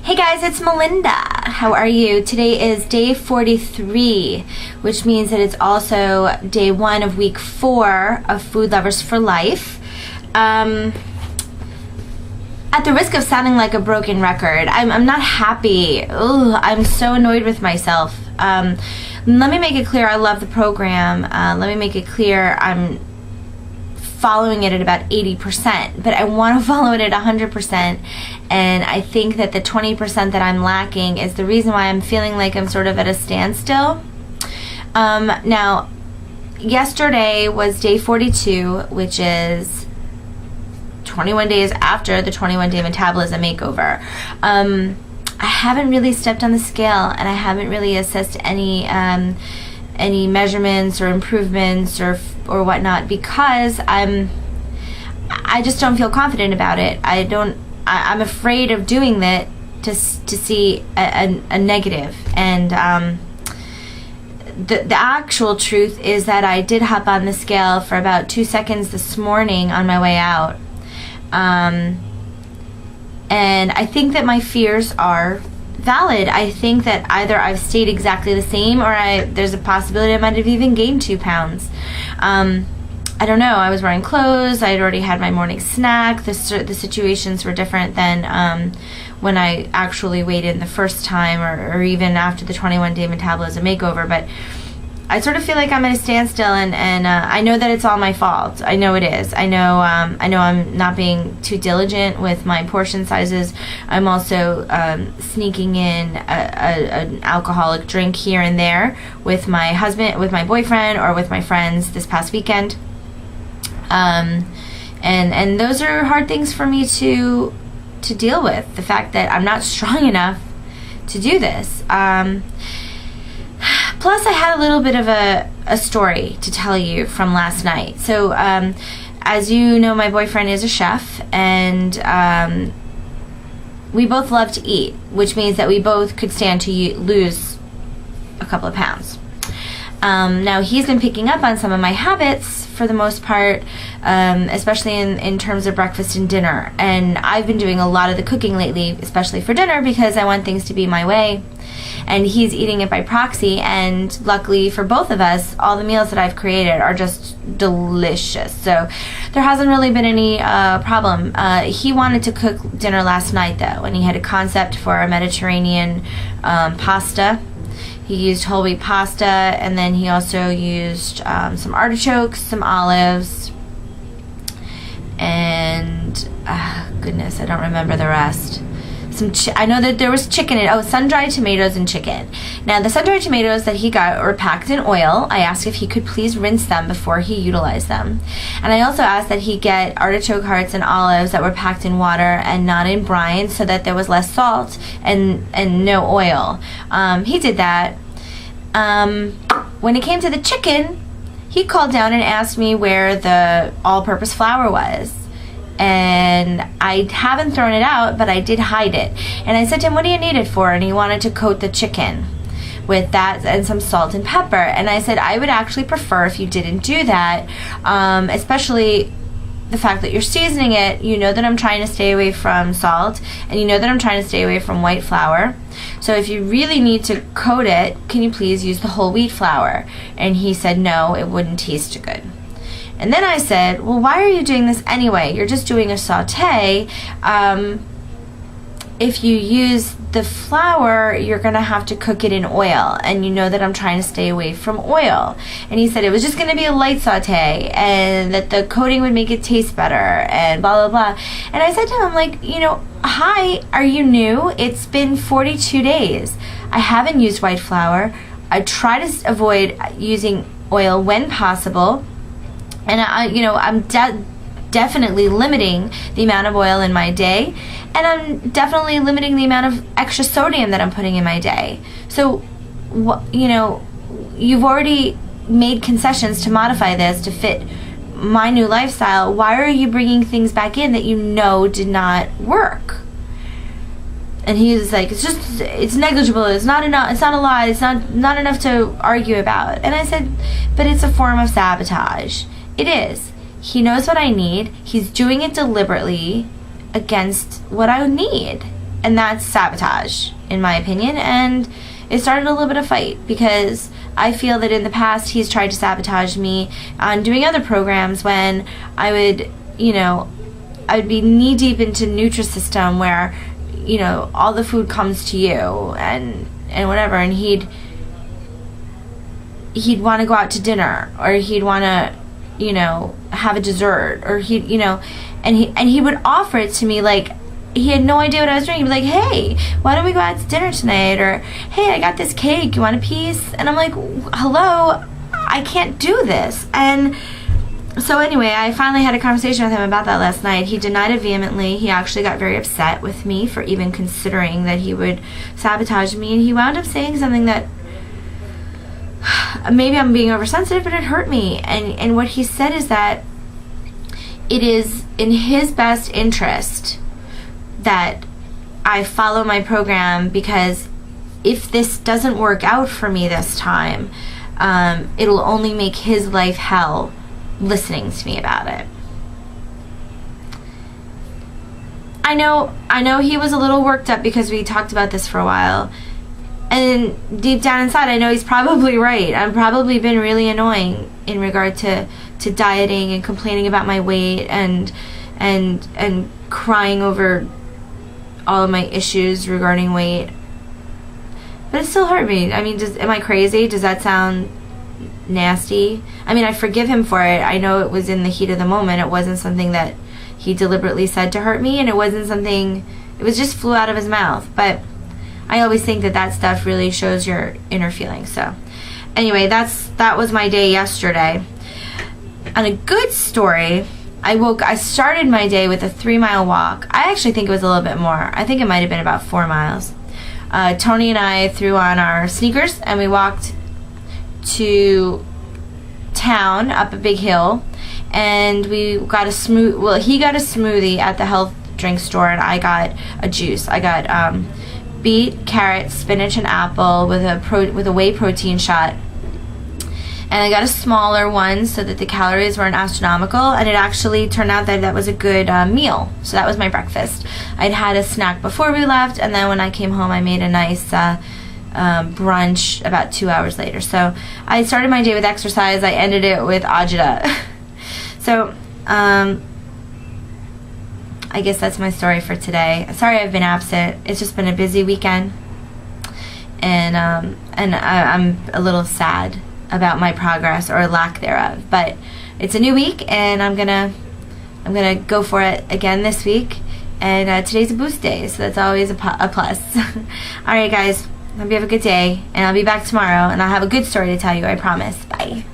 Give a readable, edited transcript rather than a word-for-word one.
Hey guys, it's Melinda. How are you? Today is day 43, which means that it's also day 1 of week 4 of Food Lovers for Life. At the risk of sounding like a broken record, I'm not happy. Ugh, I'm so annoyed with myself. Let me make it clear I love the program. Let me make it clear I'm following it at about 80%, but I want to follow it at 100%, and I think that the 20% that I'm lacking is the reason why I'm feeling like I'm sort of at a standstill. Now, yesterday was day 42, which is 21 days after the 21-day metabolism makeover. I haven't really stepped on the scale, and I haven't really assessed any measurements or improvements or whatnot, because I just don't feel confident about it. I'm afraid of doing that to see a negative. And the actual truth is that I did hop on the scale for about 2 seconds this morning on my way out. And I think that my fears are valid. I think that either I've stayed exactly the same, or there's a possibility I might have even gained 2 pounds. I don't know. I was wearing clothes. I had already had my morning snack. The situations were different than when I actually weighed in the first time, or even after the 21-day metabolism makeover. But I sort of feel like I'm at a standstill, and I know that it's all my fault. I know it is. I know I'm not being too diligent with my portion sizes. I'm also sneaking in an alcoholic drink here and there with my husband, with my boyfriend, or with my friends this past weekend. And those are hard things for me to deal with. The fact that I'm not strong enough to do this. Plus, I had a little bit of a story to tell you from last night. So, as you know, my boyfriend is a chef, and we both love to eat, which means that we both could stand to lose a couple of pounds. Now, he's been picking up on some of my habits for the most part, especially in terms of breakfast and dinner. And I've been doing a lot of the cooking lately, especially for dinner, because I want things to be my way. And he's eating it by proxy, and luckily for both of us, all the meals that I've created are just delicious. So there hasn't really been any problem. He wanted to cook dinner last night, though, and he had a concept for a Mediterranean pasta. He used whole wheat pasta, and then he also used some artichokes, some olives, and goodness, I don't remember the rest. I know that there was chicken in it. Oh, sun-dried tomatoes and chicken. Now, the sun-dried tomatoes that he got were packed in oil. I asked if he could please rinse them before he utilized them. And I also asked that he get artichoke hearts and olives that were packed in water and not in brine, so that there was less salt and no oil. He did that. When it came to the chicken, he called down and asked me where the all-purpose flour was. And I haven't thrown it out, but I did hide it. And I said to him, what do you need it for? And he wanted to coat the chicken with that and some salt and pepper. And I said, I would actually prefer if you didn't do that, especially the fact that you're seasoning it. You know that I'm trying to stay away from salt, and you know that I'm trying to stay away from white flour. So if you really need to coat it, can you please use the whole wheat flour? And he said, no, it wouldn't taste good. And then I said, well, why are you doing this anyway? You're just doing a saute. If you use the flour, you're going to have to cook it in oil. And you know that I'm trying to stay away from oil. And he said it was just going to be a light saute, and that the coating would make it taste better, and blah, blah, blah. And I said to him, like, hi, are you new? It's been 42 days. I haven't used white flour. I try to avoid using oil when possible. And I'm definitely limiting the amount of oil in my day, and I'm definitely limiting the amount of extra sodium that I'm putting in my day. So, you've already made concessions to modify this to fit my new lifestyle. Why are you bringing things back in that you know did not work? And he was like, it's negligible, it's not enough, it's not a lot, it's not enough to argue about. And I said, but it's a form of sabotage. It is. He knows what I need. He's doing it deliberately against what I need. that's sabotage, in my opinion. And it started a little bit of fight because I feel that in the past he's tried to sabotage me on doing other programs when I would, I would be knee deep into Nutrisystem where, all the food comes to you and whatever, and he'd want to go out to dinner, or he'd want to, have a dessert, or and he would offer it to me like he had no idea what I was doing. He'd be like, hey, why don't we go out to dinner tonight? Or, hey, I got this cake, you want a piece? And I'm like, hello, I can't do this. And so anyway, I finally had a conversation with him about that last night. He denied it vehemently. He actually got very upset with me for even considering that he would sabotage me, and he wound up saying something that maybe I'm being oversensitive, but it hurt me. And what he said is that it is in his best interest that I follow my program, because if this doesn't work out for me this time, it'll only make his life hell listening to me about it. I know he was a little worked up because we talked about this for a while, and deep down inside I know he's probably right. I've probably been really annoying in regard to dieting and complaining about my weight and crying over all of my issues regarding weight. But it still hurt me. I mean, am I crazy? Does that sound nasty? I mean, I forgive him for it. I know it was in the heat of the moment. It wasn't something that he deliberately said to hurt me, and it wasn't something, it was just flew out of his mouth. But I always think that stuff really shows your inner feelings. So anyway, that was my day yesterday. On a good story, I started my day with a 3-mile walk. I actually think it was a little bit more. I think it might have been about 4 miles. Tony and I threw on our sneakers and we walked to town up a big hill, and we got he got a smoothie at the health drink store, and I got a juice. I got beet, carrot, spinach, and apple with a whey protein shot. And I got a smaller one so that the calories weren't astronomical, and it actually turned out that was a good meal. So that was my breakfast. I'd had a snack before we left, and then when I came home I made a nice brunch about 2 hours later. So I started my day with exercise. I ended it with agita. So I guess that's my story for today. Sorry I've been absent. It's just been a busy weekend, and I'm a little sad about my progress or lack thereof. But it's a new week, and I'm gonna go for it again this week. And today's a boost day, so that's always a plus. All right, guys. Hope you have a good day, and I'll be back tomorrow, and I'll have a good story to tell you, I promise. Bye.